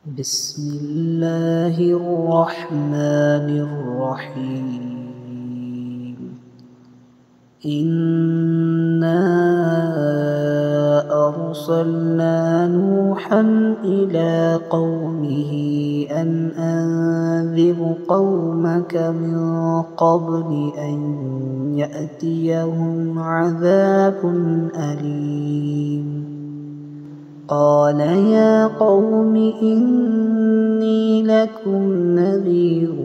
بسم الله الرحمن الرحيم. إنا أرسلنا نوحا إلى قومه أن أنذر قومك من قبل أن يأتيهم عذاب أليم. قال يا قوم إني لكم نذير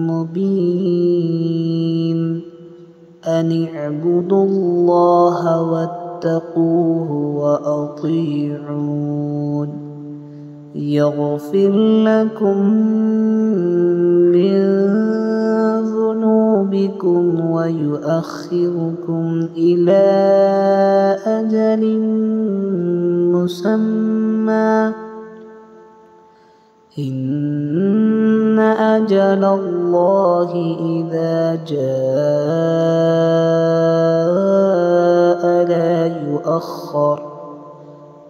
مبين أن اعبدوا الله واتقوه وأطيعون يغفر لكم من ذنوبكم ويؤخركم إلى أجل مسمى إن أجل الله إذا جاء لا يؤخر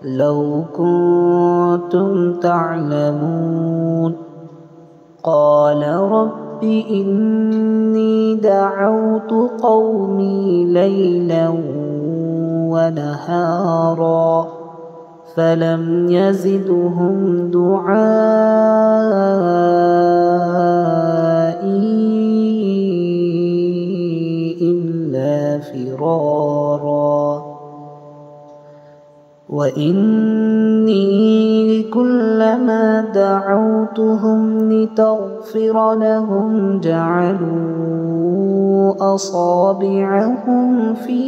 لو كنتم تعلمون. قال رب إني دعوت قومي ليلا ونهارا فلم يزدهم دعائي إلا فرارا وإني كلما دعوتهم لتغفر لهم جعلوا أصابعهم في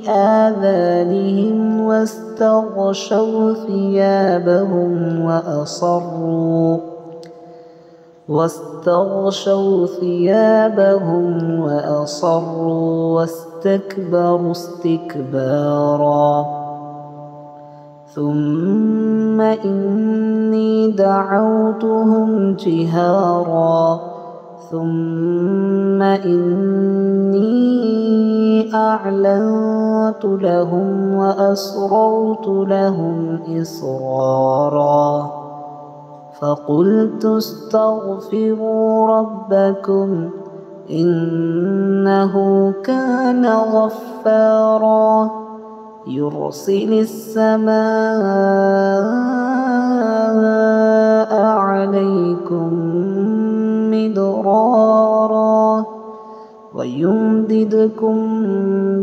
آذانهم واستغشوا ثيابهم وأصروا واستكبروا استكبارا. ثم إني دعوتهم جهارا ثم إني أعلنت لهم وأسررت لهم إسرارا فقلت استغفروا ربكم إنه كان غفارا يرسل السماء عليكم مدرارا ويمددكم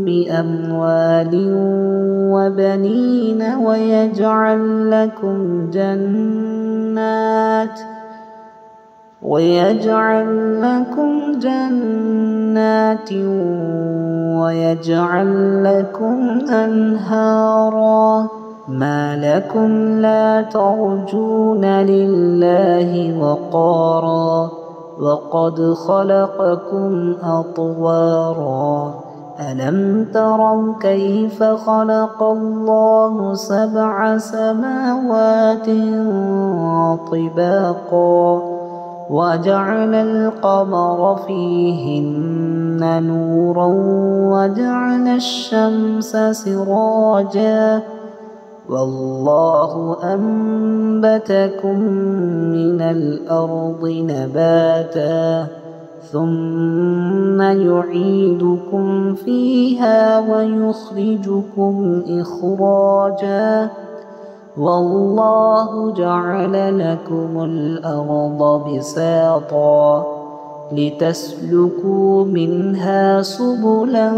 بأموال وبنين ويجعل لكم جنات ويجعل لكم أنهارا. ما لكم لا ترجون لله وقارا وقد خلقكم أطوارا. ألم تروا كيف خلق الله 7 سماوات طباقا وجعل القمر فيهن نورا وجعل الشمس سراجا والله أنبتكم من الأرض نباتا ثم يعيدكم فيها ويخرجكم إخراجا والله جعل لكم الأرض بساطا لتسلكوا منها سبلا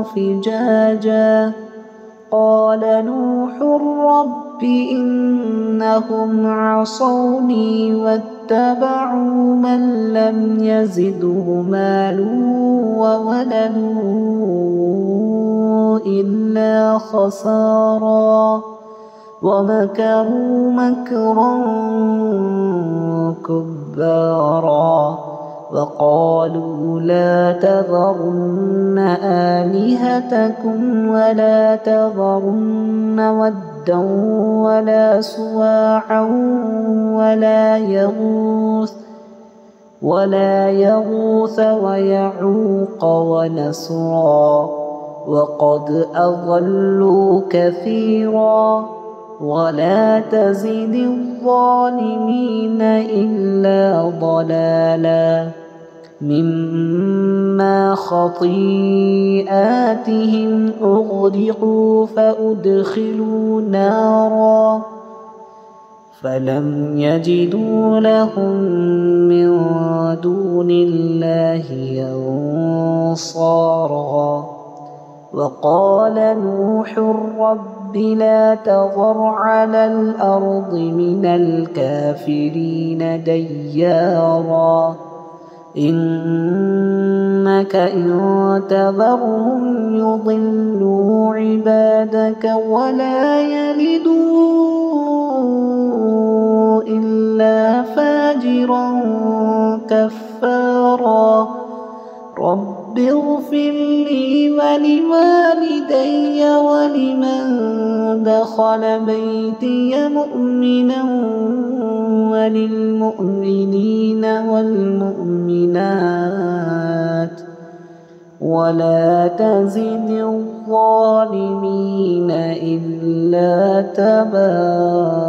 فجاجا. قال نوح رب إنهم عصوني واتبعوا من لم يزده ماله وولده إلا خسارا ومكروا مكرا كبارا وقالوا لا تذرن آلهتكم ولا تذرن ودا ولا سواعا ولا يغوث ويعوق ونسرا وقد أضلوا كثيرا ولا تزد الظالمين إلا ضلالا مما خطيئاتهم أغرقوا فأدخلوا نارا فلم يجدوا لهم من دون الله أنصارا وقال نوح رب لا تذر على الأرض من الكافرين ديارا إنك إن تذرهم يضلوا عبادك ولا يلدوا إلا فاجرا كفارا رب اغفر لي ولوالدي ولمن دخل بيتي مؤمنا وللمؤمنين والمؤمنات ولا تزد الظالمين إلا تبارا.